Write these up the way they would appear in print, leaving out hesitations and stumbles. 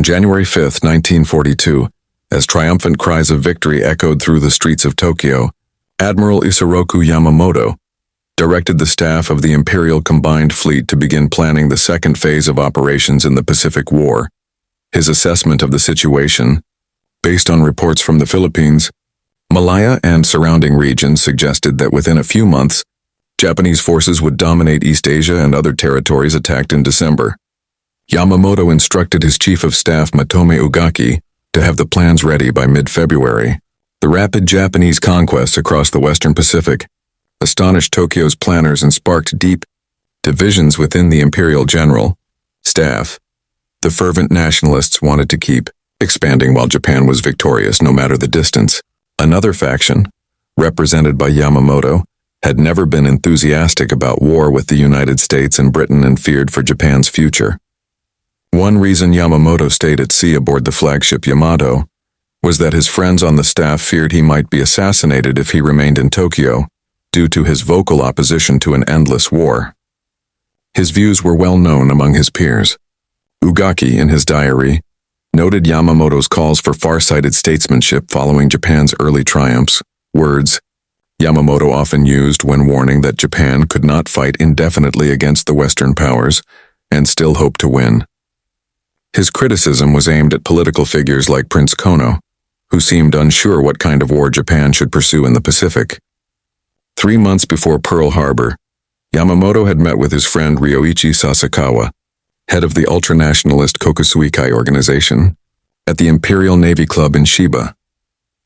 January 5, 1942, as triumphant cries of victory echoed through the streets of Tokyo, Admiral Isoroku Yamamoto directed the staff of the Imperial Combined Fleet to begin planning the second phase of operations in the Pacific War. His assessment of the situation, based on reports from the Philippines, Malaya and surrounding regions, suggested that within a few months, Japanese forces would dominate East Asia and other territories attacked in December. Yamamoto instructed his chief of staff Matome Ugaki to have the plans ready by mid-February. The rapid Japanese conquests across the Western Pacific astonished Tokyo's planners and sparked deep divisions within the imperial general staff. The fervent nationalists wanted to keep expanding while Japan was victorious no matter the distance. Another faction, represented by Yamamoto, had never been enthusiastic about war with the United States and Britain and feared for Japan's future. One reason Yamamoto stayed at sea aboard the flagship Yamato was that his friends on the staff feared he might be assassinated if he remained in Tokyo, due to his vocal opposition to an endless war. His views were well known among his peers. Ugaki, in his diary, noted Yamamoto's calls for far-sighted statesmanship following Japan's early triumphs, words Yamamoto often used when warning that Japan could not fight indefinitely against the Western powers and still hope to win. His criticism was aimed at political figures like Prince Kono, who seemed unsure what kind of war Japan should pursue in the Pacific. 3 months before Pearl Harbor, Yamamoto had met with his friend Ryoichi Sasakawa, head of the ultranationalist Kokusuikai organization, at the Imperial Navy Club in Shiba.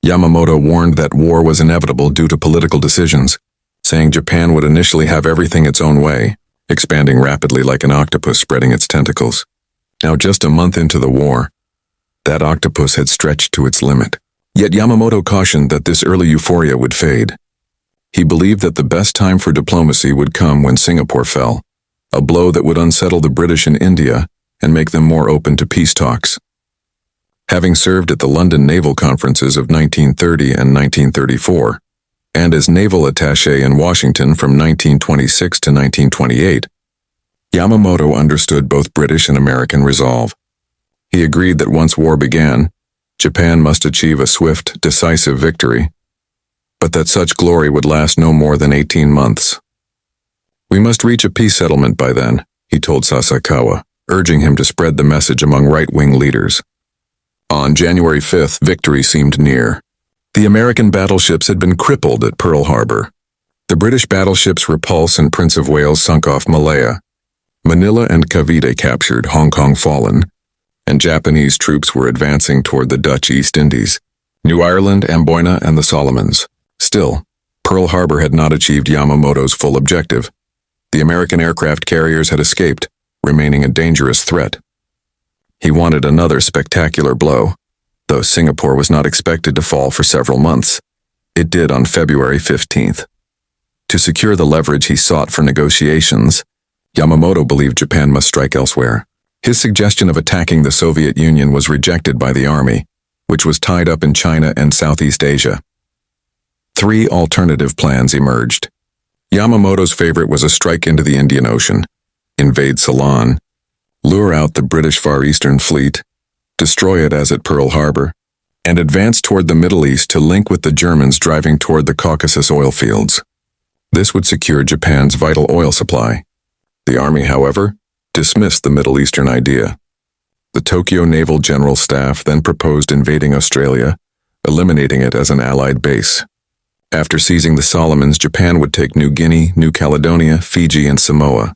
Yamamoto warned that war was inevitable due to political decisions, saying Japan would initially have everything its own way, expanding rapidly like an octopus spreading its tentacles. Now, just a month into the war, that octopus had stretched to its limit. Yet Yamamoto cautioned that this early euphoria would fade. He believed that the best time for diplomacy would come when Singapore fell, a blow that would unsettle the British in India and make them more open to peace talks. Having served at the London naval conferences of 1930 and 1934, and as naval attaché in Washington from 1926 to 1928, Yamamoto understood both British and American resolve. He agreed that once war began, Japan must achieve a swift, decisive victory, but that such glory would last no more than 18 months. "We must reach a peace settlement by then," he told Sasakawa, urging him to spread the message among right-wing leaders. On January 5th, victory seemed near. The American battleships had been crippled at Pearl Harbor. The British battleships Repulse and Prince of Wales sunk off Malaya. Manila and Cavite captured, Hong Kong fallen, and Japanese troops were advancing toward the Dutch East Indies, New Ireland, Amboyna, and the Solomons. Still, Pearl Harbor had not achieved Yamamoto's full objective. The American aircraft carriers had escaped, remaining a dangerous threat. He wanted another spectacular blow, though Singapore was not expected to fall for several months. It did on February 15th. To secure the leverage he sought for negotiations, Yamamoto believed Japan must strike elsewhere. His suggestion of attacking the Soviet Union was rejected by the army, which was tied up in China and Southeast Asia. 3 alternative plans emerged. Yamamoto's favorite was a strike into the Indian Ocean, invade Ceylon, lure out the British Far Eastern Fleet, destroy it as at Pearl Harbor, and advance toward the Middle East to link with the Germans driving toward the Caucasus oil fields. This would secure Japan's vital oil supply. The army, however, dismissed the Middle Eastern idea. The Tokyo Naval General Staff then proposed invading Australia, eliminating it as an Allied base. After seizing the Solomons, Japan would take New Guinea, New Caledonia, Fiji, and Samoa.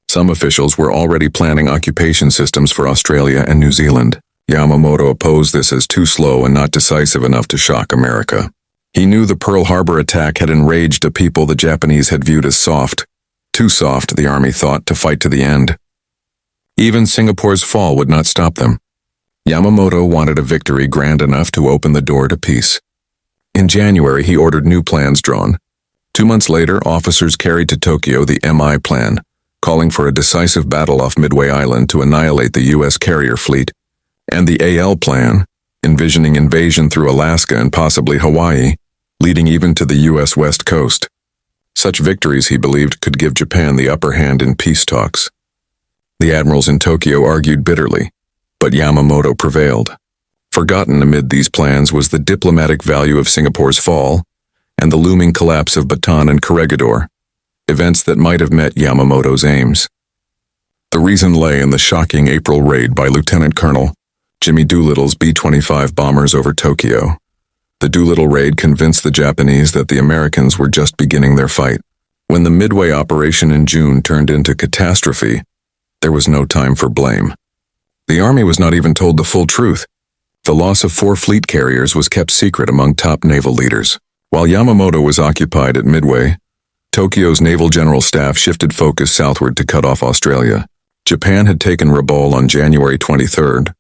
Some officials were already planning occupation systems for Australia and New Zealand. Yamamoto opposed this as too slow and not decisive enough to shock America. He knew the Pearl Harbor attack had enraged a people the Japanese had viewed as soft. Too soft, the army thought, to fight to the end. Even Singapore's fall would not stop them. Yamamoto wanted a victory grand enough to open the door to peace. In January, he ordered new plans drawn. 2 months later, officers carried to Tokyo the MI plan, calling for a decisive battle off Midway Island to annihilate the U.S. carrier fleet, and the AL plan, envisioning invasion through Alaska and possibly Hawaii, leading even to the U.S. West Coast. Such victories, he believed, could give Japan the upper hand in peace talks. The admirals in Tokyo argued bitterly. But Yamamoto prevailed. Forgotten amid these plans was the diplomatic value of Singapore's fall and the looming collapse of Bataan and Corregidor, events that might have met Yamamoto's aims. The reason lay in the shocking April raid by Lieutenant Colonel Jimmy Doolittle's B-25 bombers over Tokyo. The Doolittle raid convinced the Japanese that the Americans were just beginning their fight. When the Midway operation in June turned into catastrophe, there was no time for blame. The Army was not even told the full truth. The loss of 4 fleet carriers was kept secret among top naval leaders. While Yamamoto was occupied at Midway, Tokyo's naval general staff shifted focus southward to cut off Australia. Japan had taken Rabaul on January 23rd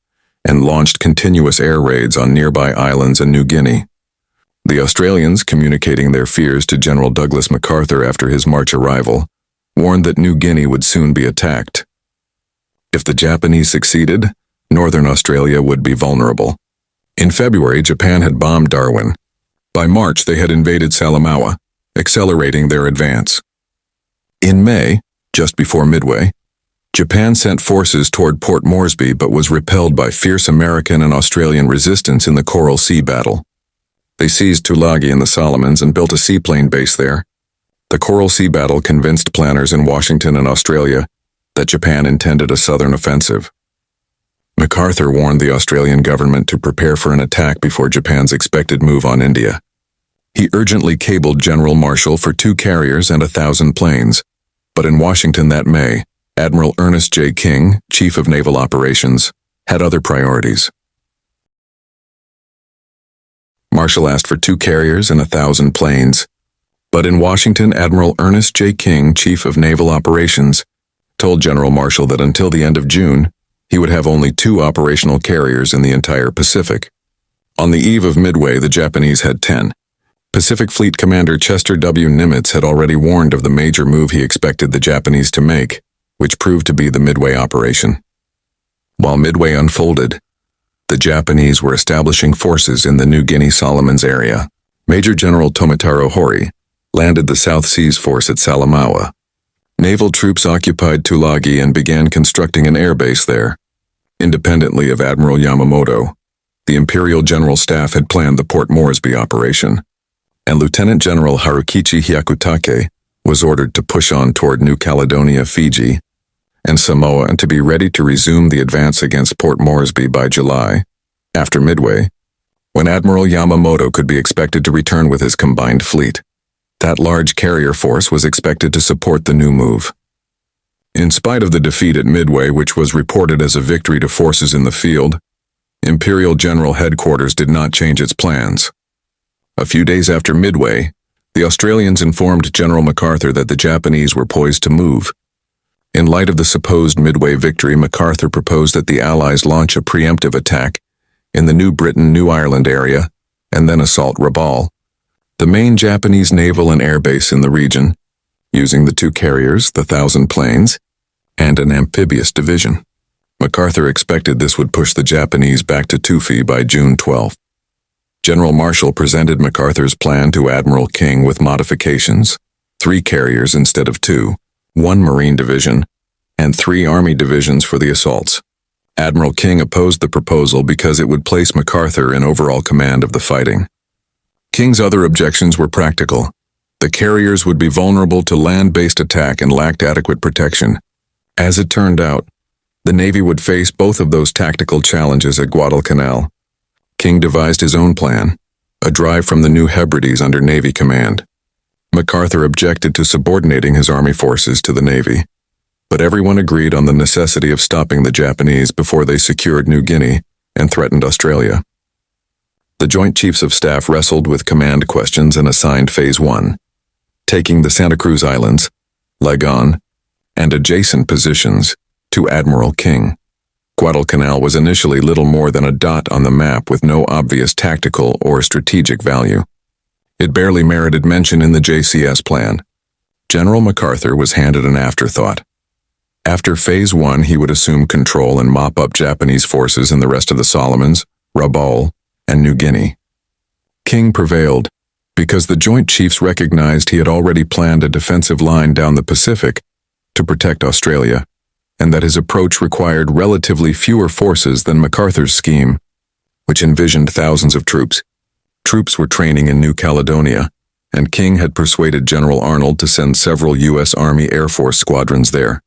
and launched continuous air raids on nearby islands and New Guinea. The Australians, communicating their fears to General Douglas MacArthur after his March arrival, warned that New Guinea would soon be attacked. If the Japanese succeeded, northern Australia would be vulnerable. In February, Japan had bombed Darwin. By March, they had invaded Salamaua, accelerating their advance. In May, just before Midway, Japan sent forces toward Port Moresby but was repelled by fierce American and Australian resistance in the Coral Sea battle. They seized Tulagi in the Solomons and built a seaplane base there. The Coral Sea battle convinced planners in Washington and Australia that Japan intended a southern offensive. MacArthur warned the Australian government to prepare for an attack before Japan's expected move on India. He urgently cabled General Marshall for 2 carriers and 1,000 planes, but in Washington that May, Admiral Ernest J. King, Chief of Naval Operations, had other priorities. Marshall asked for 2 carriers and 1,000 planes, but in Washington, Admiral Ernest J. King, Chief of Naval Operations, told General Marshall that until the end of June, he would have only 2 operational carriers in the entire Pacific. On the eve of Midway, the Japanese had 10. Pacific Fleet Commander Chester W. Nimitz had already warned of the major move he expected the Japanese to make, which proved to be the Midway operation. While Midway unfolded, the Japanese were establishing forces in the New Guinea Solomons area. Major General Tomitaro Hori landed the South Seas Force at Salamaua. Naval troops occupied Tulagi and began constructing an airbase there. Independently of Admiral Yamamoto, the Imperial General Staff had planned the Port Moresby operation, and Lieutenant General Harukichi Hyakutake was ordered to push on toward New Caledonia, Fiji, and Samoa and to be ready to resume the advance against Port Moresby by July, after Midway, when Admiral Yamamoto could be expected to return with his combined fleet. That large carrier force was expected to support the new move. In spite of the defeat at Midway, which was reported as a victory to forces in the field, Imperial General Headquarters did not change its plans. A few days after Midway, the Australians informed General MacArthur that the Japanese were poised to move. In light of the supposed Midway victory, MacArthur proposed that the Allies launch a preemptive attack in the New Britain, New Ireland area, and then assault Rabaul, the main Japanese naval and air base in the region, using the 2 carriers, the 1,000 planes, and an amphibious division. MacArthur expected this would push the Japanese back to Tufi by June 12. General Marshall presented MacArthur's plan to Admiral King with modifications: 3 carriers instead of 2, 1 Marine division, and 3 Army divisions for the assaults. Admiral King opposed the proposal because it would place MacArthur in overall command of the fighting. King's other objections were practical. The carriers would be vulnerable to land-based attack and lacked adequate protection. As it turned out, the Navy would face both of those tactical challenges at Guadalcanal. King devised his own plan, a drive from the New Hebrides under Navy command. MacArthur objected to subordinating his army forces to the Navy, but everyone agreed on the necessity of stopping the Japanese before they secured New Guinea and threatened Australia. The Joint Chiefs of Staff wrestled with command questions and assigned Phase 1, taking the Santa Cruz Islands, Lagos, and adjacent positions to Admiral King. Guadalcanal was initially little more than a dot on the map with no obvious tactical or strategic value. It barely merited mention in the JCS plan. General MacArthur was handed an afterthought. After Phase 1, he would assume control and mop up Japanese forces in the rest of the Solomons, Rabaul, and New Guinea. King prevailed because the Joint Chiefs recognized he had already planned a defensive line down the Pacific to protect Australia, and that his approach required relatively fewer forces than MacArthur's scheme, which envisioned thousands of troops. Troops were training in New Caledonia, and King had persuaded General Arnold to send several U.S. Army Air Force squadrons there.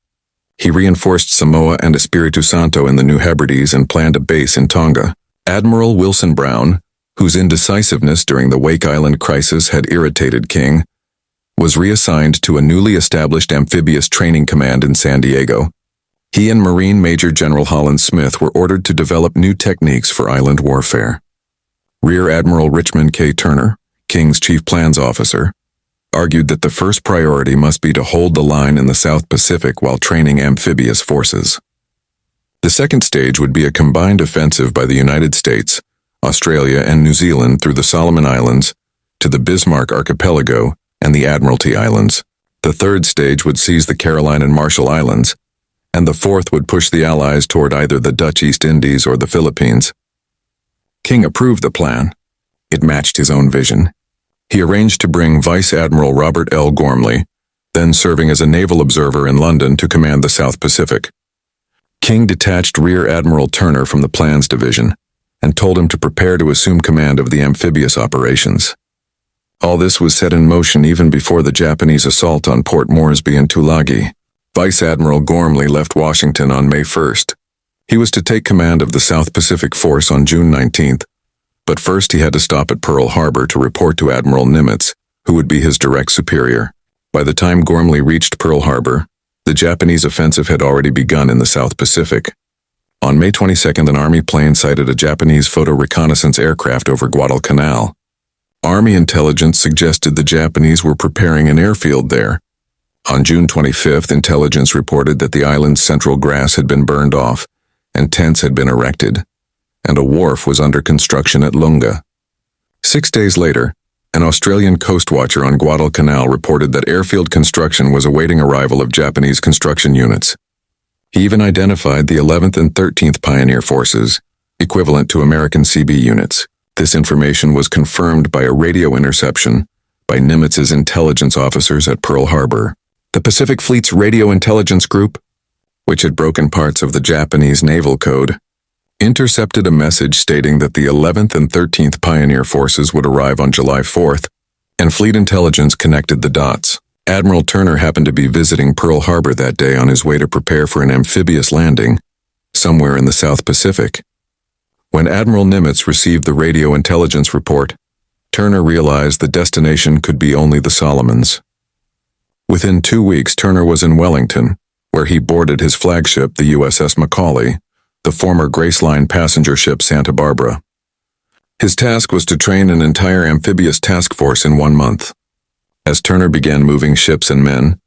He reinforced Samoa and Espiritu Santo in the New Hebrides and planned a base in Tonga. Admiral Wilson Brown, whose indecisiveness during the Wake Island crisis had irritated King, was reassigned to a newly established amphibious training command in San Diego. He and Marine Major General Holland Smith were ordered to develop new techniques for island warfare. Rear Admiral Richmond K. Turner, King's chief plans officer, argued that the first priority must be to hold the line in the South Pacific while training amphibious forces. The second stage would be a combined offensive by the United States, Australia, and New Zealand through the Solomon Islands to the Bismarck Archipelago and the Admiralty Islands. The third stage would seize the Caroline and Marshall Islands, and the fourth would push the Allies toward either the Dutch East Indies or the Philippines. King approved the plan. It matched his own vision. He arranged to bring Vice Admiral Robert L. Gormley, then serving as a naval observer in London, to command the South Pacific. King detached Rear Admiral Turner from the Plans Division and told him to prepare to assume command of the amphibious operations. All this was set in motion even before the Japanese assault on Port Moresby and Tulagi. Vice Admiral Gormley left Washington on May 1st. He was to take command of the South Pacific Force on June 19th, but first he had to stop at Pearl Harbor to report to Admiral Nimitz, who would be his direct superior. By the time Gormley reached Pearl Harbor, the Japanese offensive had already begun in the South Pacific. On May 22nd, an Army plane sighted a Japanese photo reconnaissance aircraft over Guadalcanal. Army intelligence suggested the Japanese were preparing an airfield there. On June 25th, intelligence reported that the island's central grass had been burned off and tents had been erected, and a wharf was under construction at Lunga. 6 days later, an Australian coast watcher on Guadalcanal reported that airfield construction was awaiting arrival of Japanese construction units. He even identified the 11th and 13th Pioneer Forces, equivalent to American CB units. This information was confirmed by a radio interception by Nimitz's intelligence officers at Pearl Harbor. The Pacific Fleet's Radio Intelligence Group, which had broken parts of the Japanese naval code, intercepted a message stating that the 11th and 13th Pioneer Forces would arrive on July 4th, and Fleet Intelligence connected the dots. Admiral Turner happened to be visiting Pearl Harbor that day on his way to prepare for an amphibious landing somewhere in the South Pacific. When Admiral Nimitz received the radio intelligence report, Turner realized the destination could be only the Solomons. Within 2 weeks, Turner was in Wellington, where he boarded his flagship, the USS Macaulay, the former Graceline passenger ship Santa Barbara. His task was to train an entire amphibious task force in 1 month. As Turner began moving ships and men,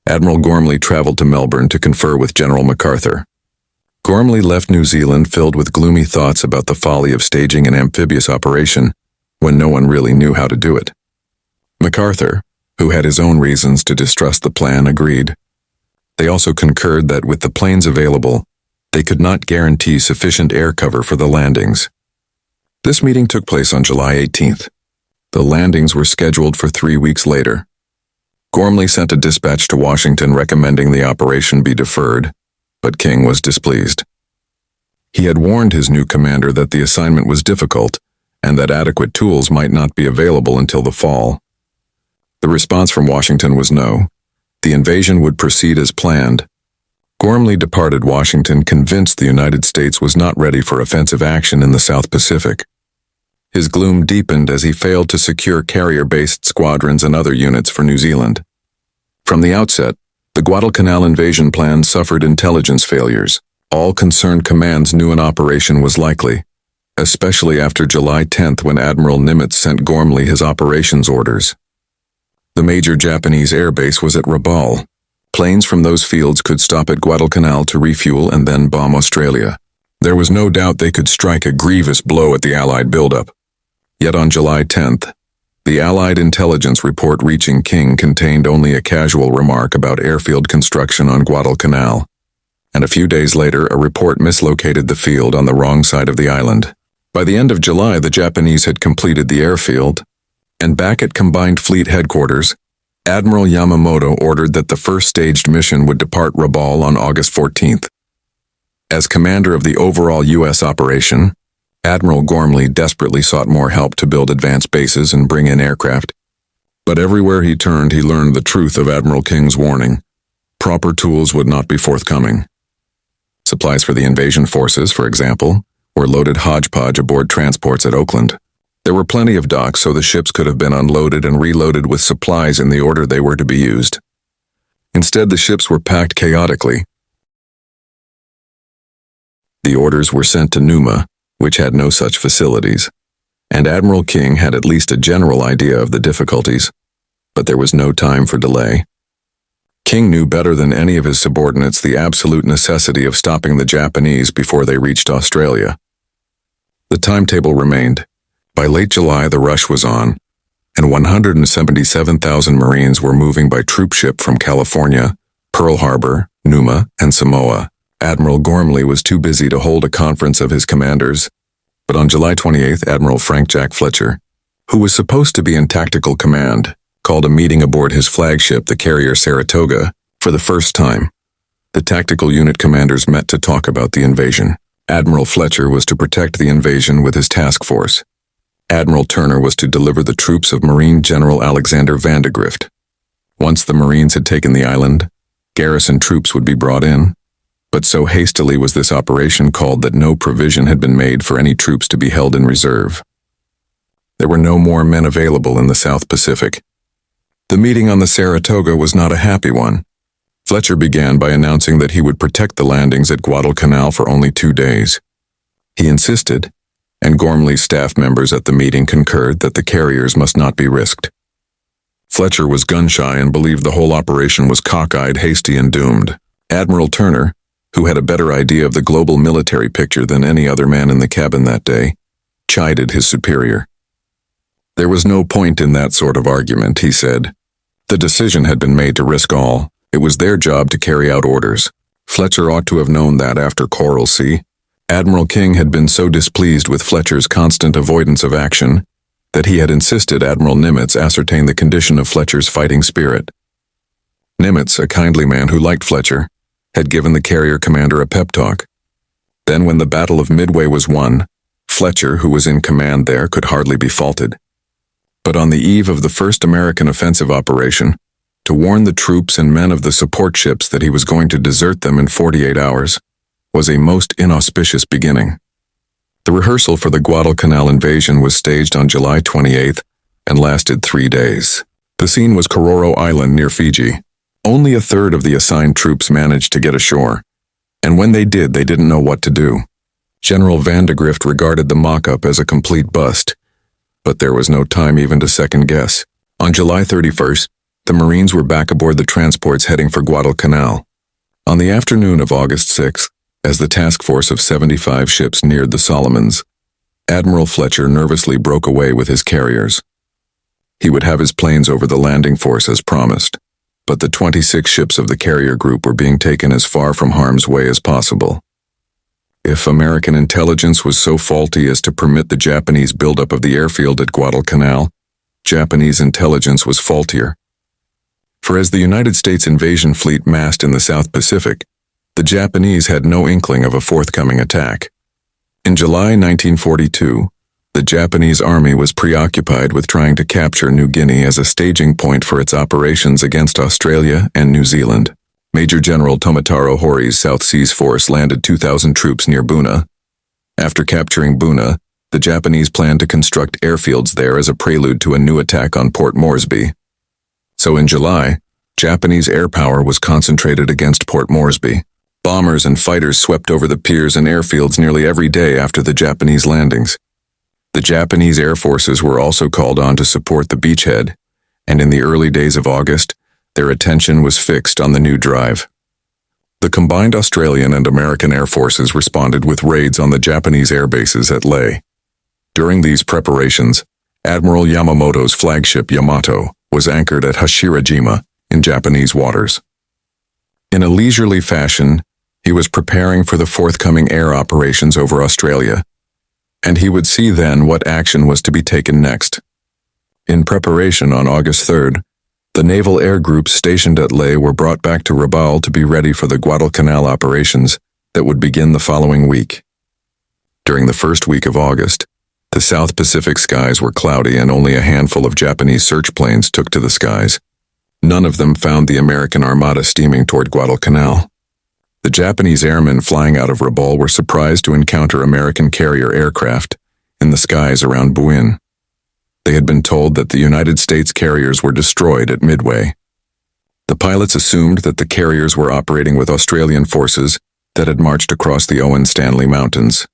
Admiral Gormley traveled to Melbourne to confer with General MacArthur. Gormley left New Zealand filled with gloomy thoughts about the folly of staging an amphibious operation when no one really knew how to do it. MacArthur, who had his own reasons to distrust the plan, agreed. They also concurred that with the planes available, they could not guarantee sufficient air cover for the landings. This meeting took place on July 18th. The landings were scheduled for 3 weeks later. Gormley sent a dispatch to Washington recommending the operation be deferred, but King was displeased. He had warned his new commander that the assignment was difficult and that adequate tools might not be available until the fall. The response from Washington was no. The invasion would proceed as planned. Gormley departed Washington convinced the United States was not ready for offensive action in the South Pacific. His gloom deepened as he failed to secure carrier-based squadrons and other units for New Zealand. From the outset, the Guadalcanal invasion plan suffered intelligence failures. All concerned commands knew an operation was likely, especially after July 10th when Admiral Nimitz sent Gormley his operations orders. The major Japanese air base was at Rabaul. Planes from those fields could stop at Guadalcanal to refuel and then bomb Australia. There was no doubt they could strike a grievous blow at the Allied buildup. Yet on July 10th, the Allied intelligence report reaching King contained only a casual remark about airfield construction on Guadalcanal, and a few days later a report mislocated the field on the wrong side of the island. By the end of July, the Japanese had completed the airfield, and back at Combined Fleet Headquarters, Admiral Yamamoto ordered that the first staged mission would depart Rabaul on August 14th. As commander of the overall U.S. operation, Admiral Gormley desperately sought more help to build advanced bases and bring in aircraft. But everywhere he turned, he learned the truth of Admiral King's warning. Proper tools would not be forthcoming. Supplies for the invasion forces, for example, were loaded hodgepodge aboard transports at Oakland. There were plenty of docks, so the ships could have been unloaded and reloaded with supplies in the order they were to be used. Instead, the ships were packed chaotically. The orders were sent to Numa, which had no such facilities, and Admiral King had at least a general idea of the difficulties, but there was no time for delay. King knew better than any of his subordinates the absolute necessity of stopping the Japanese before they reached Australia. The timetable remained. By late July, the rush was on, and 177,000 Marines were moving by troop ship from California, Pearl Harbor, Numa, and Samoa. Admiral Gormley was too busy to hold a conference of his commanders, but on July 28th, Admiral Frank Jack Fletcher, who was supposed to be in tactical command, called a meeting aboard his flagship, the carrier Saratoga, for the first time. The tactical unit commanders met to talk about the invasion. Admiral Fletcher was to protect the invasion with his task force. Admiral Turner was to deliver the troops of Marine General Alexander Vandegrift. Once the Marines had taken the island, garrison troops would be brought in, but so hastily was this operation called that no provision had been made for any troops to be held in reserve. There were no more men available in the South Pacific. The meeting on the Saratoga was not a happy one. Fletcher began by announcing that he would protect the landings at Guadalcanal for only 2 days. He insisted, and Gormley's staff members at the meeting concurred that the carriers must not be risked. Fletcher was gun-shy and believed the whole operation was cockeyed, hasty, and doomed. Admiral Turner, who had a better idea of the global military picture than any other man in the cabin that day, chided his superior. There was no point in that sort of argument, he said. The decision had been made to risk all. It was their job to carry out orders. Fletcher ought to have known that after Coral Sea. Admiral King had been so displeased with Fletcher's constant avoidance of action that he had insisted Admiral Nimitz ascertain the condition of Fletcher's fighting spirit. Nimitz, a kindly man who liked Fletcher, had given the carrier commander a pep talk. Then when the Battle of Midway was won, Fletcher, who was in command there, could hardly be faulted. But on the eve of the first American offensive operation, to warn the troops and men of the support ships that he was going to desert them in 48 hours, was a most inauspicious beginning. The rehearsal for the Guadalcanal invasion was staged on July 28th and lasted 3 days. The scene was Kororo Island near Fiji. Only a third of the assigned troops managed to get ashore, and when they did, they didn't know what to do. General Vandegrift regarded the mock-up as a complete bust, but there was no time even to second guess. On July 31st, the Marines were back aboard the transports heading for Guadalcanal. On the afternoon of August 6th, as the task force of 75 ships neared the Solomons, Admiral Fletcher nervously broke away with his carriers. He would have his planes over the landing force as promised, but the 26 ships of the carrier group were being taken as far from harm's way as possible. If American intelligence was so faulty as to permit the Japanese buildup of the airfield at Guadalcanal, Japanese intelligence was faultier. For as the United States invasion fleet massed in the South Pacific, the Japanese had no inkling of a forthcoming attack. In July 1942, the Japanese army was preoccupied with trying to capture New Guinea as a staging point for its operations against Australia and New Zealand. Major General Tomitaro Hori's South Seas Force landed 2,000 troops near Buna. After capturing Buna, the Japanese planned to construct airfields there as a prelude to a new attack on Port Moresby. So in July, Japanese air power was concentrated against Port Moresby. Bombers and fighters swept over the piers and airfields nearly every day after the Japanese landings. The Japanese air forces were also called on to support the beachhead, and in the early days of August, their attention was fixed on the new drive. The combined Australian and American air forces responded with raids on the Japanese air bases at Lae. During these preparations, Admiral Yamamoto's flagship Yamato was anchored at Hashirajima in Japanese waters. In a leisurely fashion, he was preparing for the forthcoming air operations over Australia, and he would see then what action was to be taken next. In preparation on August 3rd, The naval air groups stationed at Leh were brought back to Rabaul to be ready for the Guadalcanal operations that would begin the following week. During the first week of August, the South Pacific skies were cloudy and only a handful of Japanese search planes took to the skies. None of them found the American armada steaming toward Guadalcanal. The Japanese airmen flying out of Rabaul were surprised to encounter American carrier aircraft in the skies around Buin. They had been told that the United States carriers were destroyed at Midway. The pilots assumed that the carriers were operating with Australian forces that had marched across the Owen Stanley Mountains.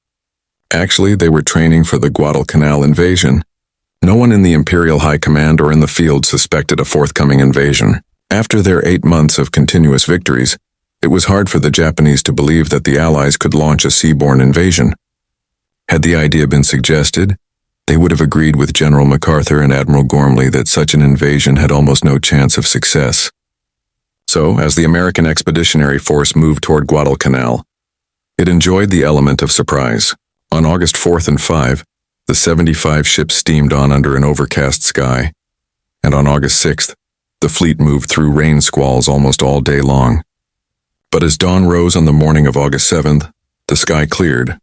Actually, they were training for the Guadalcanal invasion. No one in the Imperial High Command or in the field suspected a forthcoming invasion. After their 8 months of continuous victories, it was hard for the Japanese to believe that the Allies could launch a seaborne invasion. Had the idea been suggested, they would have agreed with General MacArthur and Admiral Gormley that such an invasion had almost no chance of success. So, as the American Expeditionary Force moved toward Guadalcanal, it enjoyed the element of surprise. On August 4th and 5, the 75 ships steamed on under an overcast sky, and on August 6th, the fleet moved through rain squalls almost all day long. But as dawn rose on the morning of August 7th, the sky cleared,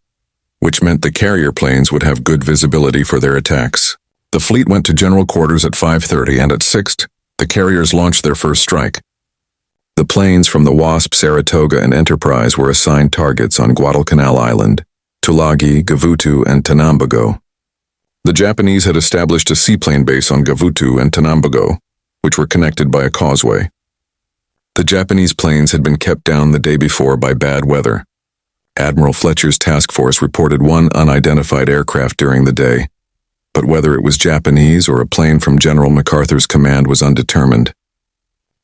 which meant the carrier planes would have good visibility for their attacks. The fleet went to general quarters at 5:30, and at 6, the carriers launched their first strike. The planes from the Wasp, Saratoga, and Enterprise were assigned targets on Guadalcanal Island, Tulagi, Gavutu, and Tanambago. The Japanese had established a seaplane base on Gavutu and Tanambago, which were connected by a causeway. The Japanese planes had been kept down the day before by bad weather. Admiral Fletcher's task force reported one unidentified aircraft during the day, but whether it was Japanese or a plane from General MacArthur's command was undetermined.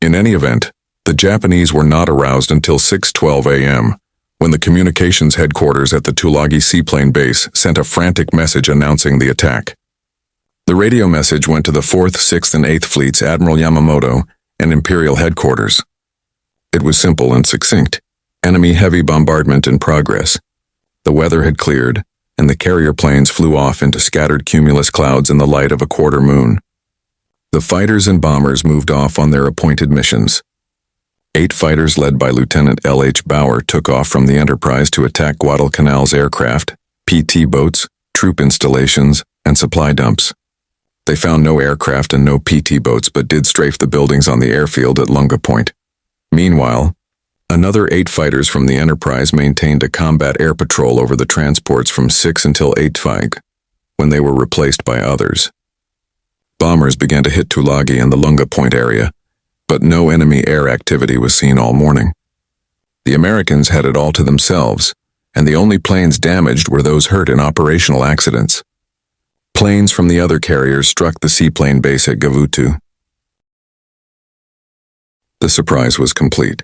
In any event, the Japanese were not aroused until 6:12 a.m., when the communications headquarters at the Tulagi seaplane base sent a frantic message announcing the attack. The radio message went to the 4th, 6th, and 8th Fleets, Admiral Yamamoto, and Imperial headquarters. It was simple and succinct. Enemy heavy bombardment in progress. The weather had cleared, and the carrier planes flew off into scattered cumulus clouds in the light of a quarter moon. The fighters and bombers moved off on their appointed missions. 8 fighters led by Lieutenant L.H. Bauer took off from the Enterprise to attack Guadalcanal's aircraft, PT boats, troop installations, and supply dumps. They found no aircraft and no PT boats, but did strafe the buildings on the airfield at Lunga Point. Meanwhile, another 8 fighters from the Enterprise maintained a combat air patrol over the transports from 6 until 8 Feig, when they were replaced by others. Bombers began to hit Tulagi and the Lunga Point area, but no enemy air activity was seen all morning. The Americans had it all to themselves, and the only planes damaged were those hurt in operational accidents. Planes from the other carriers struck the seaplane base at Gavutu. The surprise was complete.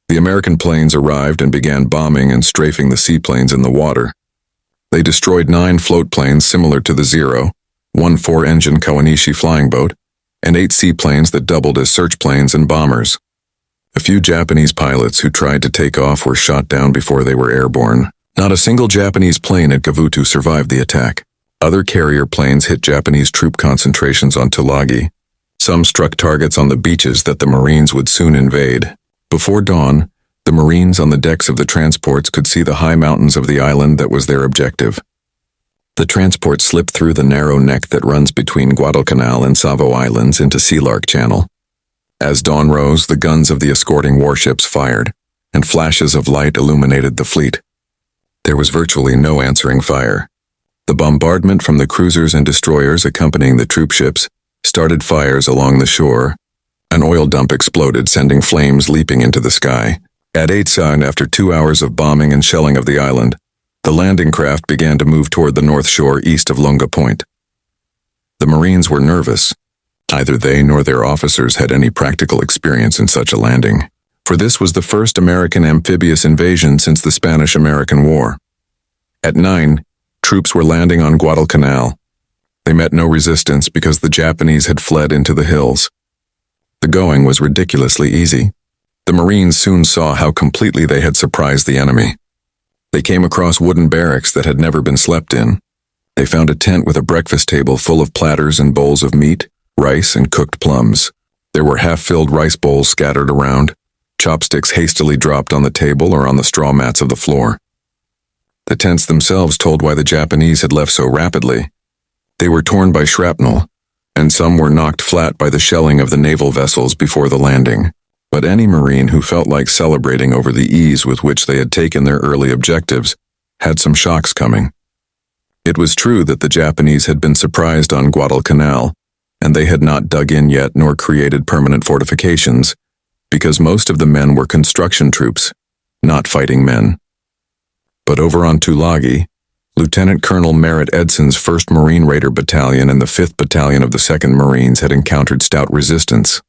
The American planes arrived and began bombing and strafing the seaplanes in the water. They destroyed 9 float planes similar to the Zero, 1 4-engine Kawanishi flying boat, and 8 seaplanes that doubled as search planes and bombers. A few Japanese pilots who tried to take off were shot down before they were airborne. Not a single Japanese plane at Gavutu survived the attack. Other carrier planes hit Japanese troop concentrations on Tulagi. Some struck targets on the beaches that the Marines would soon invade. Before dawn, the Marines on the decks of the transports could see the high mountains of the island that was their objective. The transport slipped through the narrow neck that runs between Guadalcanal and Savo Islands into Sealark Channel. As dawn rose, the guns of the escorting warships fired, and flashes of light illuminated the fleet. There was virtually no answering fire. The bombardment from the cruisers and destroyers accompanying the troop ships started fires along the shore. An oil dump exploded, sending flames leaping into the sky. At 8 sun, after 2 hours of bombing and shelling of the island, the landing craft began to move toward the north shore east of Lunga Point. The Marines were nervous. Neither they nor their officers had any practical experience in such a landing, for this was the first American amphibious invasion since the Spanish-American War. At 9, troops were landing on Guadalcanal. They met no resistance because the Japanese had fled into the hills. The going was ridiculously easy. The Marines soon saw how completely they had surprised the enemy. They came across wooden barracks that had never been slept in. They found a tent with a breakfast table full of platters and bowls of meat, rice, and cooked plums. There were half-filled rice bowls scattered around, chopsticks hastily dropped on the table or on the straw mats of the floor. The tents themselves told why the Japanese had left so rapidly. They were torn by shrapnel, and some were knocked flat by the shelling of the naval vessels before the landing. But any Marine who felt like celebrating over the ease with which they had taken their early objectives had some shocks coming. It was true that the Japanese had been surprised on Guadalcanal, and they had not dug in yet nor created permanent fortifications, because most of the men were construction troops, not fighting men. But over on Tulagi, Lieutenant Colonel Merritt Edson's 1st Marine Raider Battalion and the 5th Battalion of the 2nd Marines had encountered stout resistance.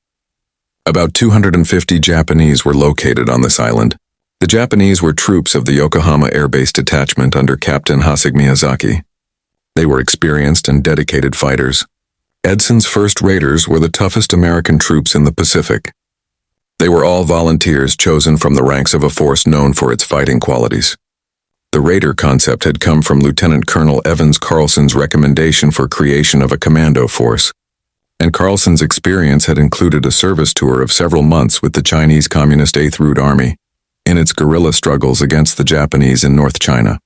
About 250 Japanese were located on this island. The Japanese were troops of the Yokohama Air Base Detachment under Captain Hasek Miyazaki. They were experienced and dedicated fighters. Edson's 1st Raiders were the toughest American troops in the Pacific. They were all volunteers chosen from the ranks of a force known for its fighting qualities. The Raider concept had come from Lieutenant Colonel Evans Carlson's recommendation for creation of a commando force, and Carlson's experience had included a service tour of several months with the Chinese Communist 8th Route Army in its guerrilla struggles against the Japanese in North China.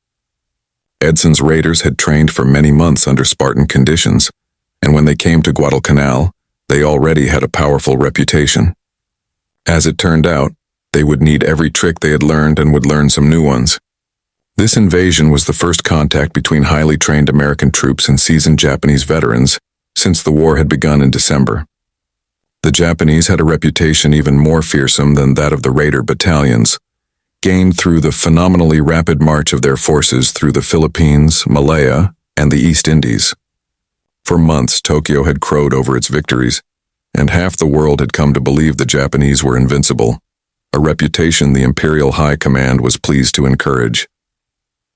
Edson's Raiders had trained for many months under Spartan conditions, and when they came to Guadalcanal, they already had a powerful reputation. As it turned out, they would need every trick they had learned and would learn some new ones. This invasion was the first contact between highly trained American troops and seasoned Japanese veterans since the war had begun in December. The Japanese had a reputation even more fearsome than that of the Raider battalions, gained through the phenomenally rapid march of their forces through the Philippines, Malaya, and the East Indies. For months, Tokyo had crowed over its victories, and half the world had come to believe the Japanese were invincible, a reputation the Imperial High Command was pleased to encourage.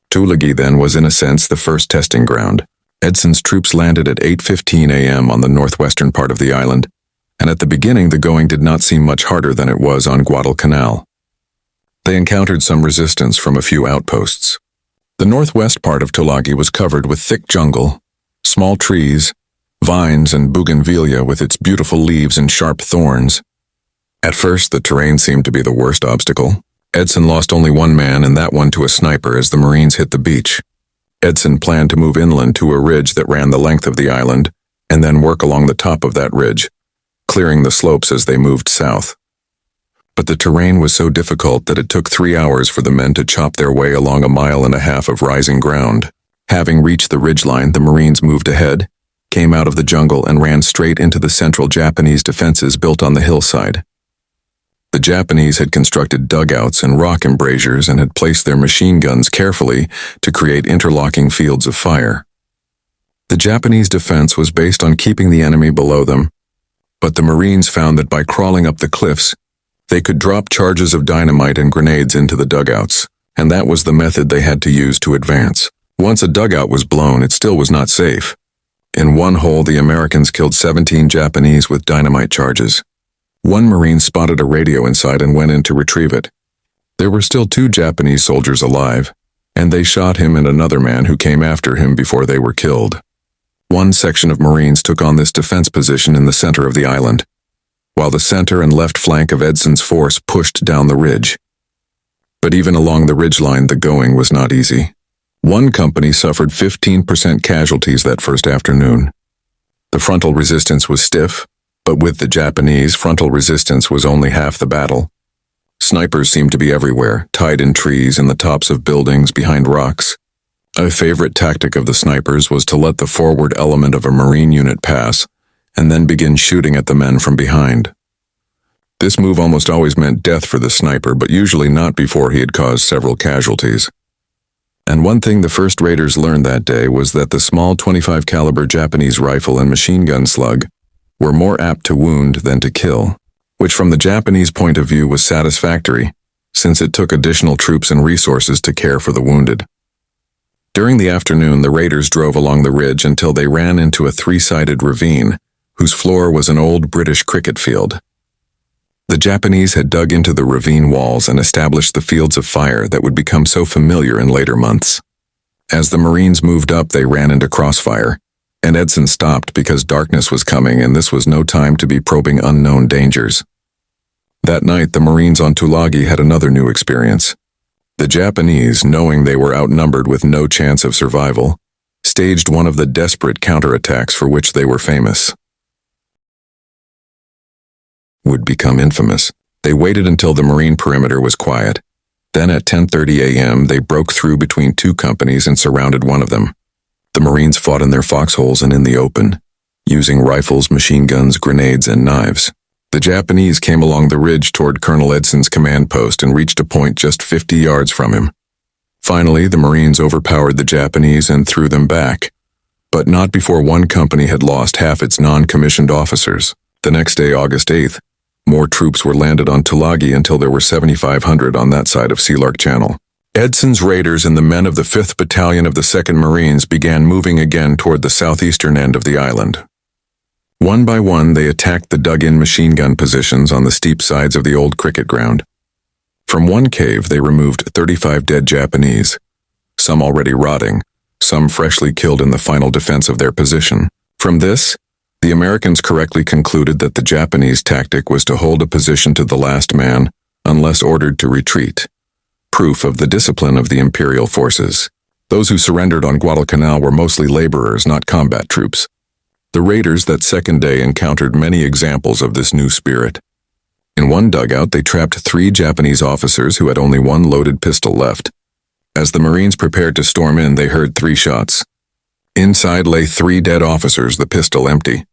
Tulagi then was in a sense the first testing ground. Edson's troops landed at 8:15 a.m. on the northwestern part of the island, and at the beginning the going did not seem much harder than it was on Guadalcanal. They encountered some resistance from a few outposts. The northwest part of Tulagi was covered with thick jungle, small trees, vines, and bougainvillea with its beautiful leaves and sharp thorns. At first, the terrain seemed to be the worst obstacle. Edson lost only one man, and that one to a sniper as the Marines hit the beach. Edson planned to move inland to a ridge that ran the length of the island, and then work along the top of that ridge, clearing the slopes as they moved south. But the terrain was so difficult that it took 3 hours for the men to chop their way along 1.5 miles of rising ground. Having reached the ridgeline, the Marines moved ahead, came out of the jungle, and ran straight into the central Japanese defenses built on the hillside. The Japanese had constructed dugouts and rock embrasures and had placed their machine guns carefully to create interlocking fields of fire. The Japanese defense was based on keeping the enemy below them, but the Marines found that by crawling up the cliffs, they could drop charges of dynamite and grenades into the dugouts, and that was the method they had to use to advance. Once a dugout was blown, it still was not safe. In one hole, the Americans killed 17 Japanese with dynamite charges. One Marine spotted a radio inside and went in to retrieve it. There were still 2 Japanese soldiers alive, and they shot him and another man who came after him before they were killed. One section of Marines took on this defense position in the center of the island, while the center and left flank of Edson's force pushed down the ridge. But even along the ridgeline, the going was not easy. One company suffered 15% casualties that first afternoon. The frontal resistance was stiff, but with the Japanese, frontal resistance was only half the battle. Snipers seemed to be everywhere, tied in trees, in the tops of buildings, behind rocks. A favorite tactic of the snipers was to let the forward element of a Marine unit pass, and then begin shooting at the men from behind. This move almost always meant death for the sniper, but usually not before he had caused several casualties. And one thing the first raiders learned that day was that the small .25 caliber Japanese rifle and machine gun slug were more apt to wound than to kill, which from the Japanese point of view was satisfactory, since it took additional troops and resources to care for the wounded. During the afternoon, the raiders drove along the ridge until they ran into a 3-sided ravine, whose floor was an old British cricket field. The Japanese had dug into the ravine walls and established the fields of fire that would become so familiar in later months. As the Marines moved up, they ran into crossfire, And Edson stopped because darkness was coming and this was no time to be probing unknown dangers. That night, the Marines on Tulagi had another new experience. The Japanese, knowing they were outnumbered with no chance of survival, staged one of the desperate counterattacks for which they were famous. Would become infamous. They waited until the Marine perimeter was quiet. Then at 10:30 a.m. they broke through between two companies and surrounded one of them. The Marines fought in their foxholes and in the open, using rifles, machine guns, grenades, and knives. The Japanese came along the ridge toward Colonel Edson's command post and reached a point just 50 yards from him. Finally, the Marines overpowered the Japanese and threw them back, but not before one company had lost half its non-commissioned officers. The next day, August 8th, more troops were landed on Tulagi until there were 7,500 on that side of Sealark Channel. Edson's raiders and the men of the 5th Battalion of the 2nd Marines began moving again toward the southeastern end of the island. One by one, they attacked the dug-in machine gun positions on the steep sides of the old cricket ground. From one cave, they removed 35 dead Japanese, some already rotting, some freshly killed in the final defense of their position. From this, the Americans correctly concluded that the Japanese tactic was to hold a position to the last man, unless ordered to retreat. Proof of the discipline of the Imperial forces. Those who surrendered on Guadalcanal were mostly laborers, not combat troops. The raiders that second day encountered many examples of this new spirit. In one dugout, they trapped 3 Japanese officers who had only one loaded pistol left. As the Marines prepared to storm in, they heard 3 shots. Inside lay 3 dead officers, the pistol empty.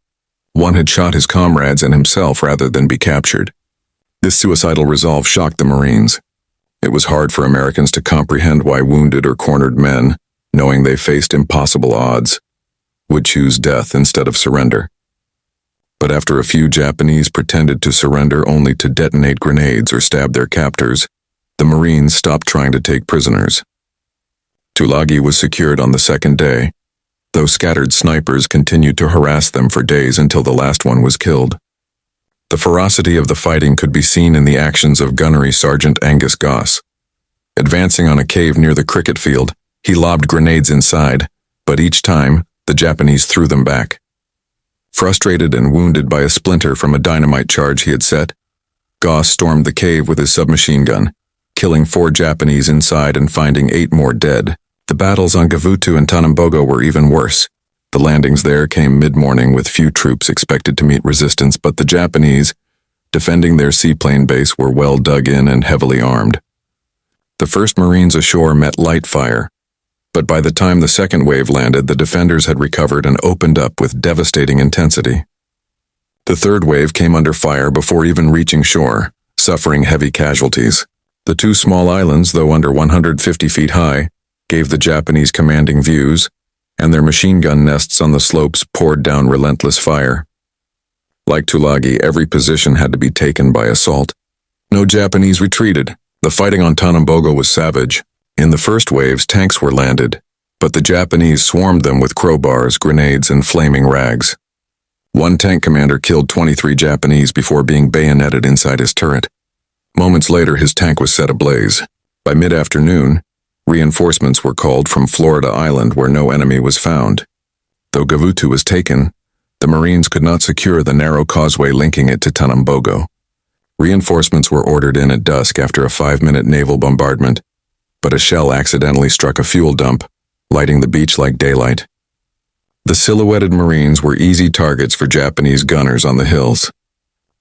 One had shot his comrades and himself rather than be captured. This suicidal resolve shocked the Marines. It was hard for Americans to comprehend why wounded or cornered men, knowing they faced impossible odds, would choose death instead of surrender. But after a few Japanese pretended to surrender only to detonate grenades or stab their captors, the Marines stopped trying to take prisoners. Tulagi was secured on the second day, though scattered snipers continued to harass them for days until the last one was killed. The ferocity of the fighting could be seen in the actions of Gunnery Sergeant Angus Goss. Advancing on a cave near the cricket field, he lobbed grenades inside, but each time, the Japanese threw them back. Frustrated and wounded by a splinter from a dynamite charge he had set, Goss stormed the cave with his submachine gun, killing 4 Japanese inside and finding 8 more dead. The battles on Gavutu and Tanambogo were even worse. The landings there came mid-morning with few troops expected to meet resistance, but the Japanese, defending their seaplane base, were well dug in and heavily armed. The 1st Marines ashore met light fire, but by the time the second wave landed, the defenders had recovered and opened up with devastating intensity. The 3rd wave came under fire before even reaching shore, suffering heavy casualties. The 2 small islands, though under 150 feet high, gave the Japanese commanding views, and their machine gun nests on the slopes poured down relentless fire. Like Tulagi, every position had to be taken by assault. No Japanese retreated. The fighting on Tanambogo was savage. In the first waves, tanks were landed, but the Japanese swarmed them with crowbars, grenades, and flaming rags. One tank commander killed 23 Japanese before being bayoneted inside his turret. Moments later, his tank was set ablaze. By mid-afternoon, reinforcements were called from Florida Island where no enemy was found. Though Gavutu was taken, the Marines could not secure the narrow causeway linking it to Tanambogo. Reinforcements were ordered in at dusk after a 5-minute naval bombardment, but a shell accidentally struck a fuel dump, lighting the beach like daylight. The silhouetted Marines were easy targets for Japanese gunners on the hills.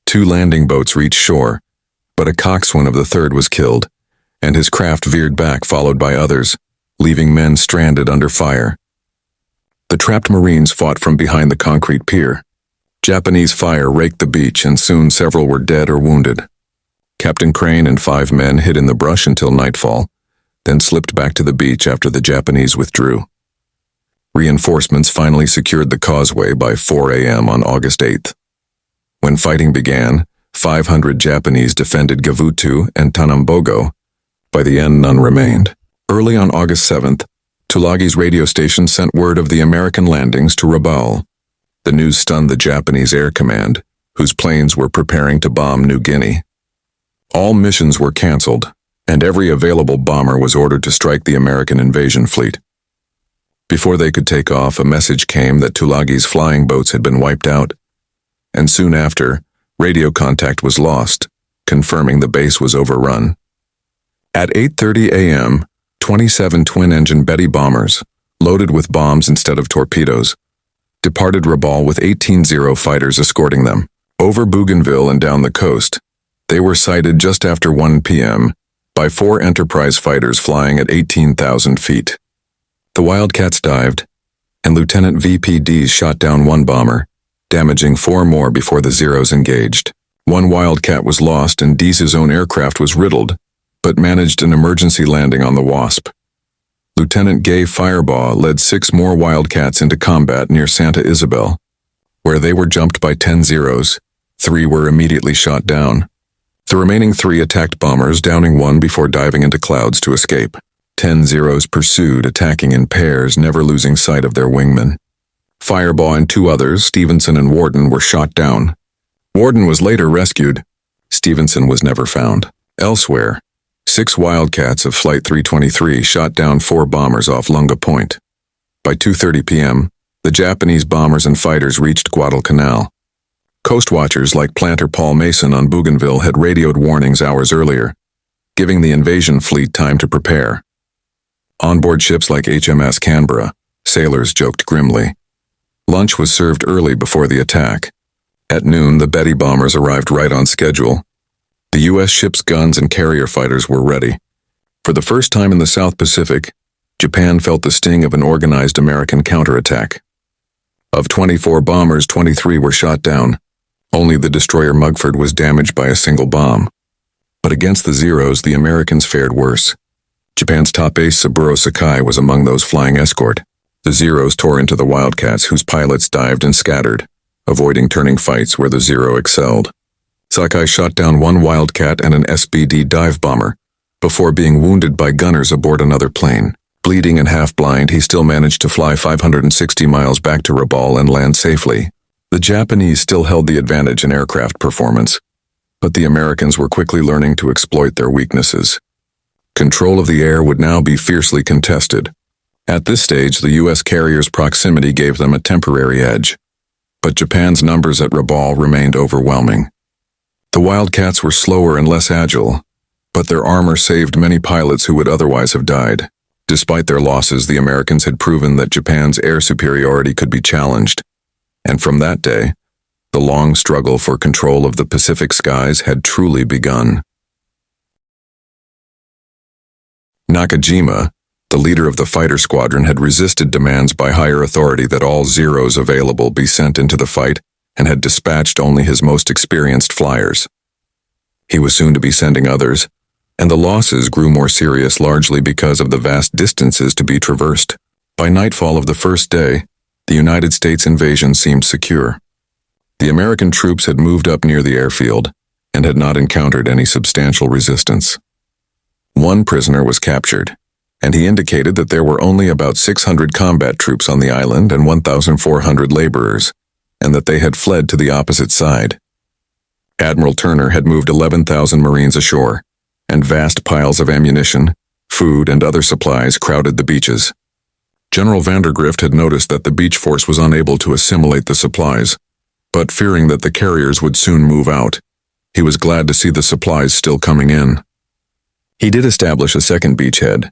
2 landing boats reached shore, but a coxswain of the 3rd was killed, and his craft veered back, followed by others, leaving men stranded under fire. The trapped Marines fought from behind the concrete pier. Japanese fire raked the beach, and soon several were dead or wounded. Captain Crane and 5 men hid in the brush until nightfall, then slipped back to the beach after the Japanese withdrew. Reinforcements finally secured the causeway by 4 a.m. on August 8th. When fighting began, 500 Japanese defended Gavutu and Tanambogo. By the end, none remained. Early on August 7th, Tulagi's radio station sent word of the American landings to Rabaul. The news stunned the Japanese Air Command, whose planes were preparing to bomb New Guinea. All missions were canceled, and every available bomber was ordered to strike the American invasion fleet. Before they could take off, a message came that Tulagi's flying boats had been wiped out, and soon after, radio contact was lost, confirming the base was overrun. At 8:30 a.m., 27 twin-engine Betty bombers, loaded with bombs instead of torpedoes, departed Rabaul with 18 Zero fighters escorting them. Over Bougainville and down the coast, they were sighted just after 1 p.m. by 4 Enterprise fighters flying at 18,000 feet. The Wildcats dived, and Lieutenant VPDs shot down 1 bomber, damaging 4 more before the Zeros engaged. 1 Wildcat was lost and Deese's own aircraft was riddled, but managed an emergency landing on the Wasp. Lieutenant Gay Firebaugh led 6 more Wildcats into combat near Santa Isabel, where they were jumped by 10 Zeros. 3 were immediately shot down. The remaining 3 attacked bombers, downing 1 before diving into clouds to escape. 10 Zeros pursued, attacking in pairs, never losing sight of their wingmen. Firebaugh and 2 others, Stevenson and Warden, were shot down. Warden was later rescued. Stevenson was never found. Elsewhere, 6 Wildcats of Flight 323 shot down 4 bombers off Lunga Point. By 2:30 p.m., the Japanese bombers and fighters reached Guadalcanal. Coast watchers like Planter Paul Mason on Bougainville had radioed warnings hours earlier, giving the invasion fleet time to prepare. Onboard ships like HMS Canberra, sailors joked grimly. Lunch was served early before the attack. At noon, the Betty bombers arrived right on schedule. The U.S. ship's guns and carrier fighters were ready. For the first time in the South Pacific, Japan felt the sting of an organized American counterattack. Of 24 bombers, 23 were shot down. Only the destroyer Mugford was damaged by a single bomb. But against the Zeros, the Americans fared worse. Japan's top ace Saburo Sakai was among those flying escort. The Zeros tore into the Wildcats, whose pilots dived and scattered, avoiding turning fights where the Zero excelled. Sakai shot down 1 Wildcat and an SBD dive bomber, before being wounded by gunners aboard another plane. Bleeding and half-blind, he still managed to fly 560 miles back to Rabaul and land safely. The Japanese still held the advantage in aircraft performance, but the Americans were quickly learning to exploit their weaknesses. Control of the air would now be fiercely contested. At this stage, the U.S. carriers' proximity gave them a temporary edge, but Japan's numbers at Rabaul remained overwhelming. The Wildcats were slower and less agile, but their armor saved many pilots who would otherwise have died. Despite their losses, the Americans had proven that Japan's air superiority could be challenged, and from that day, the long struggle for control of the Pacific skies had truly begun. Nakajima, the leader of the fighter squadron, had resisted demands by higher authority that all Zeros available be sent into the fight and had dispatched only his most experienced flyers. He was soon to be sending others, and the losses grew more serious largely because of the vast distances to be traversed. By nightfall of the first day, the United States invasion seemed secure. The American troops had moved up near the airfield and had not encountered any substantial resistance. 1 prisoner was captured, and he indicated that there were only about 600 combat troops on the island and 1,400 laborers, and that they had fled to the opposite side. Admiral Turner had moved 11,000 Marines ashore, and vast piles of ammunition, food, and other supplies crowded the beaches. General Vandergrift had noticed that the beach force was unable to assimilate the supplies, but fearing that the carriers would soon move out, he was glad to see the supplies still coming in. He did establish a second beachhead,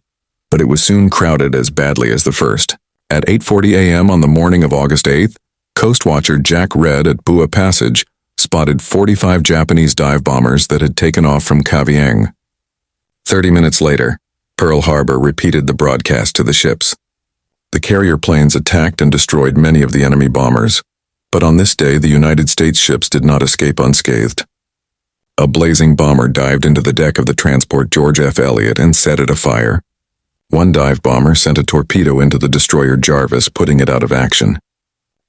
but it was soon crowded as badly as the first. At 8:40 a.m. on the morning of August 8th, Coast Watcher Jack Red at Bua Passage spotted 45 Japanese dive bombers that had taken off from Kavieng. 30 minutes later, Pearl Harbor repeated the broadcast to the ships. The carrier planes attacked and destroyed many of the enemy bombers, but on this day the United States ships did not escape unscathed. A blazing bomber dived into the deck of the transport George F. Elliott and set it afire. 1 dive bomber sent a torpedo into the destroyer Jarvis, putting it out of action.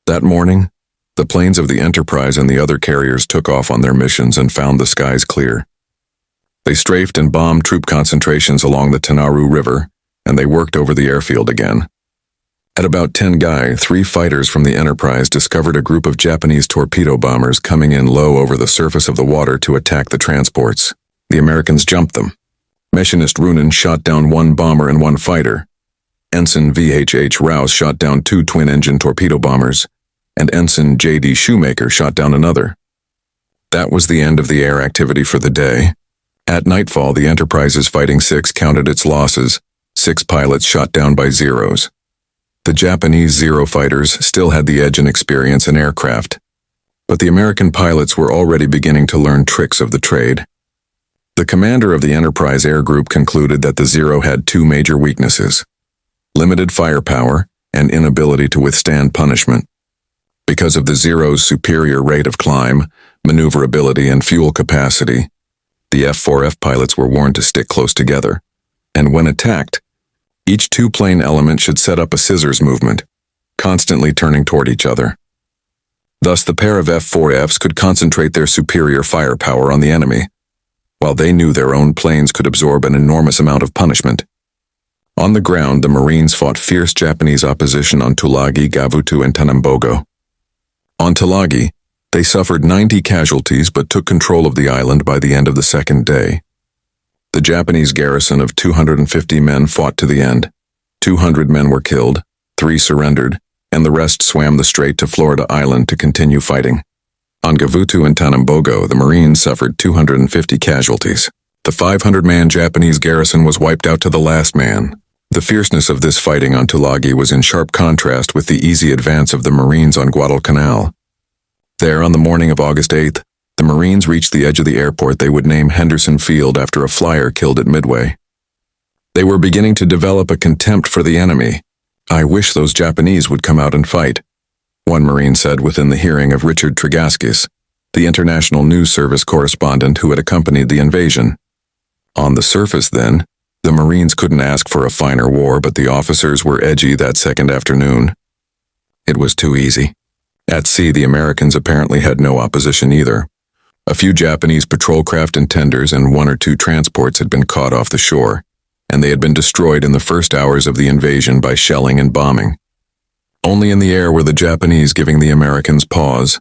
That morning, the planes of the Enterprise and the other carriers took off on their missions and found the skies clear. They strafed and bombed troop concentrations along the Tanaru River, and they worked over the airfield again. At about 10 Gai, 3 fighters from the Enterprise discovered a group of Japanese torpedo bombers coming in low over the surface of the water to attack the transports. The Americans jumped them. Machinist Runen shot down 1 bomber and 1 fighter, Ensign VHH Rouse shot down 2 twin-engine torpedo bombers, and Ensign J.D. Shoemaker shot down another. That was the end of the air activity for the day. At nightfall, the Enterprise's Fighting Six counted its losses, 6 pilots shot down by Zeros. The Japanese Zero fighters still had the edge in experience in aircraft, but the American pilots were already beginning to learn tricks of the trade. The commander of the Enterprise Air Group concluded that the Zero had 2 major weaknesses: limited firepower and inability to withstand punishment. Because of the Zero's superior rate of climb, maneuverability, and fuel capacity, the F-4F pilots were warned to stick close together, and when attacked, each 2-plane element should set up a scissors movement, constantly turning toward each other. Thus, the pair of F-4Fs could concentrate their superior firepower on the enemy, while they knew their own planes could absorb an enormous amount of punishment. On the ground, the Marines fought fierce Japanese opposition on Tulagi, Gavutu, and Tanambogo. On Tulagi, they suffered 90 casualties but took control of the island by the end of the second day. The Japanese garrison of 250 men fought to the end. 200 men were killed, 3 surrendered, and the rest swam the strait to Florida Island to continue fighting. On Gavutu and Tanambogo, the Marines suffered 250 casualties. The 500-man Japanese garrison was wiped out to the last man. The fierceness of this fighting on Tulagi was in sharp contrast with the easy advance of the Marines on Guadalcanal. There, on the morning of August 8th, the Marines reached the edge of the airport they would name Henderson Field after a flyer killed at Midway. They were beginning to develop a contempt for the enemy. "I wish those Japanese would come out and fight," one Marine said within the hearing of Richard Tregaskis, the International News Service correspondent who had accompanied the invasion. On the surface, then, the Marines couldn't ask for a finer war, but the officers were edgy that second afternoon. It was too easy. At sea, the Americans apparently had no opposition either. A few Japanese patrol craft and tenders and 1 or 2 transports had been caught off the shore, and they had been destroyed in the first hours of the invasion by shelling and bombing. Only in the air were the Japanese giving the Americans pause.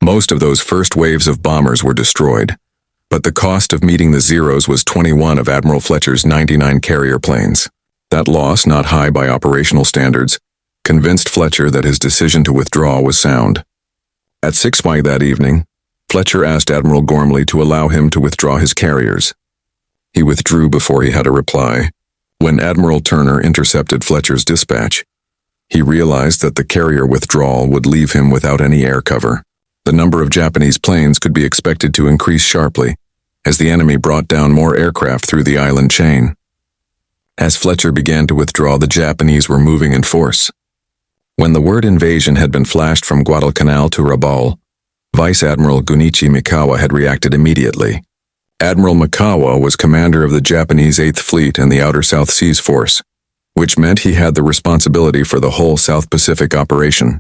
Most of those first waves of bombers were destroyed, but the cost of meeting the Zeros was 21 of Admiral Fletcher's 99 carrier planes. That loss, not high by operational standards, convinced Fletcher that his decision to withdraw was sound. At 6 p.m. that evening, Fletcher asked Admiral Gormley to allow him to withdraw his carriers. He withdrew before he had a reply. When Admiral Turner intercepted Fletcher's dispatch, he realized that the carrier withdrawal would leave him without any air cover. The number of Japanese planes could be expected to increase sharply, as the enemy brought down more aircraft through the island chain. As Fletcher began to withdraw, the Japanese were moving in force. When the word invasion had been flashed from Guadalcanal to Rabaul, Vice Admiral Gunichi Mikawa had reacted immediately. Admiral Mikawa was commander of the Japanese 8th Fleet and the Outer South Seas Force, which meant he had the responsibility for the whole South Pacific operation.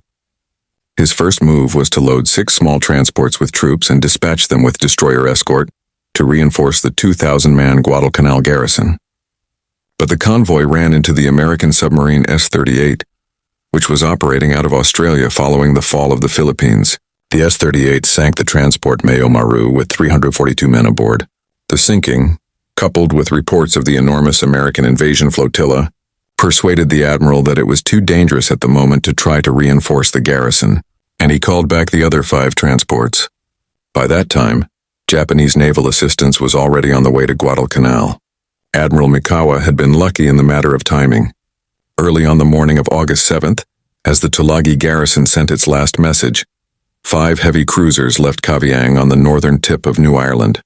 His first move was to load 6 small transports with troops and dispatch them with destroyer escort to reinforce the 2,000-man Guadalcanal garrison. But the convoy ran into the American submarine S-38, which was operating out of Australia following the fall of the Philippines. The S-38 sank the transport Mayo Maru with 342 men aboard. The sinking, coupled with reports of the enormous American invasion flotilla, persuaded the admiral that it was too dangerous at the moment to try to reinforce the garrison, and he called back the other 5 transports. By that time, Japanese naval assistance was already on the way to Guadalcanal. Admiral Mikawa had been lucky in the matter of timing. Early on the morning of August 7th, as the Tulagi garrison sent its last message, 5 heavy cruisers left Kavieng on the northern tip of New Ireland.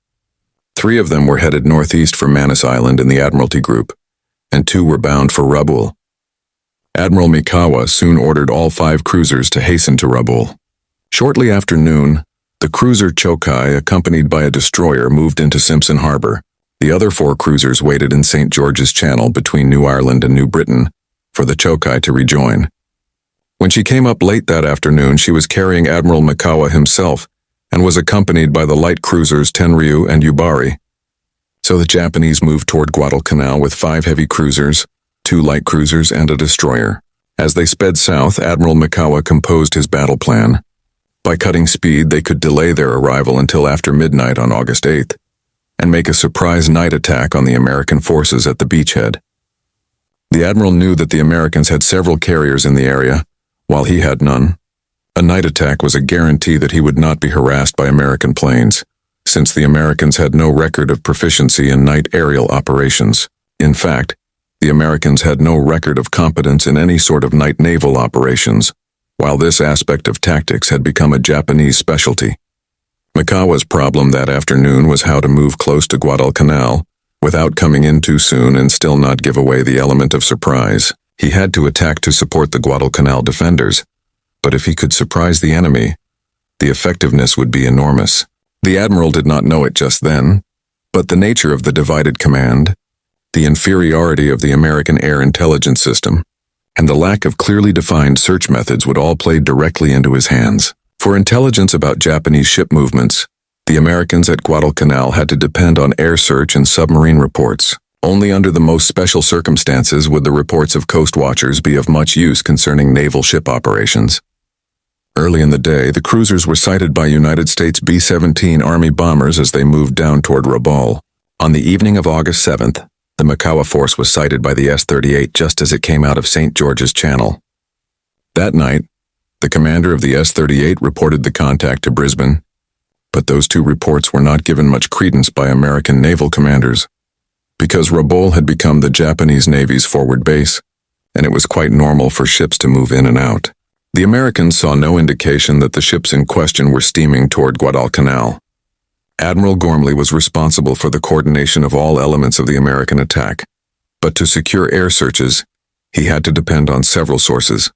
3 of them were headed northeast for Manus Island in the Admiralty Group, and 2 were bound for Rabaul. Admiral Mikawa soon ordered all 5 cruisers to hasten to Rabaul. Shortly after noon, the cruiser Chiuchi, accompanied by a destroyer, moved into Simpson Harbor. The other 4 cruisers waited in St. George's Channel between New Ireland and New Britain for the Chiuchi to rejoin. When she came up late that afternoon, she was carrying Admiral Mikawa himself and was accompanied by the light cruisers Tenryu and Yubari. So the Japanese moved toward Guadalcanal with 5 heavy cruisers, 2 light cruisers, and a destroyer. As they sped south, Admiral Mikawa composed his battle plan. By cutting speed, they could delay their arrival until after midnight on August 8th, and make a surprise night attack on the American forces at the beachhead. The admiral knew that the Americans had several carriers in the area, while he had none. A night attack was a guarantee that he would not be harassed by American planes, since the Americans had no record of proficiency in night aerial operations. In fact, the Americans had no record of competence in any sort of night naval operations, while this aspect of tactics had become a Japanese specialty. Mikawa's problem that afternoon was how to move close to Guadalcanal without coming in too soon and still not give away the element of surprise. He had to attack to support the Guadalcanal defenders, but if he could surprise the enemy, the effectiveness would be enormous. The admiral did not know it just then, but the nature of the divided command, the inferiority of the American air intelligence system, and the lack of clearly defined search methods would all play directly into his hands. For intelligence about Japanese ship movements, the Americans at Guadalcanal had to depend on air search and submarine reports. Only under the most special circumstances would the reports of coast watchers be of much use concerning naval ship operations. Early in the day, the cruisers were sighted by United States B-17 Army bombers as they moved down toward Rabaul. On the evening of August 7th, the Mikawa force was sighted by the S-38 just as it came out of St. George's Channel. That night, the commander of the S-38 reported the contact to Brisbane, but those two reports were not given much credence by American naval commanders, because Rabaul had become the Japanese Navy's forward base, and it was quite normal for ships to move in and out. The Americans saw no indication that the ships in question were steaming toward Guadalcanal. Admiral Gormley was responsible for the coordination of all elements of the American attack, but to secure air searches, he had to depend on several sources.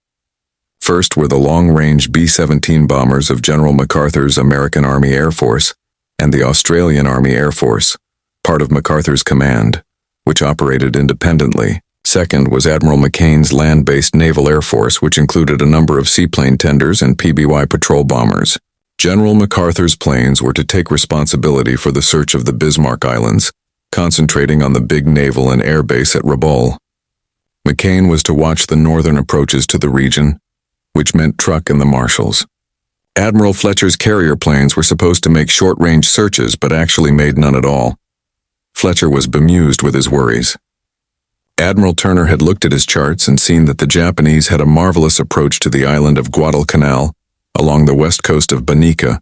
First were the long-range B-17 bombers of General MacArthur's American Army Air Force and the Australian Army Air Force, part of MacArthur's command, which operated independently. Second was Admiral McCain's land-based Naval Air Force, which included a number of seaplane tenders and PBY patrol bombers. General MacArthur's planes were to take responsibility for the search of the Bismarck Islands, concentrating on the big naval and air base at Rabaul. McCain was to watch the northern approaches to the region, which meant Truk and the Marshalls. Admiral Fletcher's carrier planes were supposed to make short-range searches but actually made none at all. Fletcher was bemused with his worries. Admiral Turner had looked at his charts and seen that the Japanese had a marvelous approach to the island of Guadalcanal along the west coast of Banica,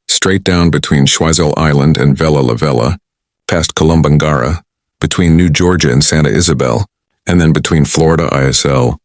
straight down between Choiseul Island and Vella La Vella, past Columbangara, between New Georgia and Santa Isabel, and then between Florida ISL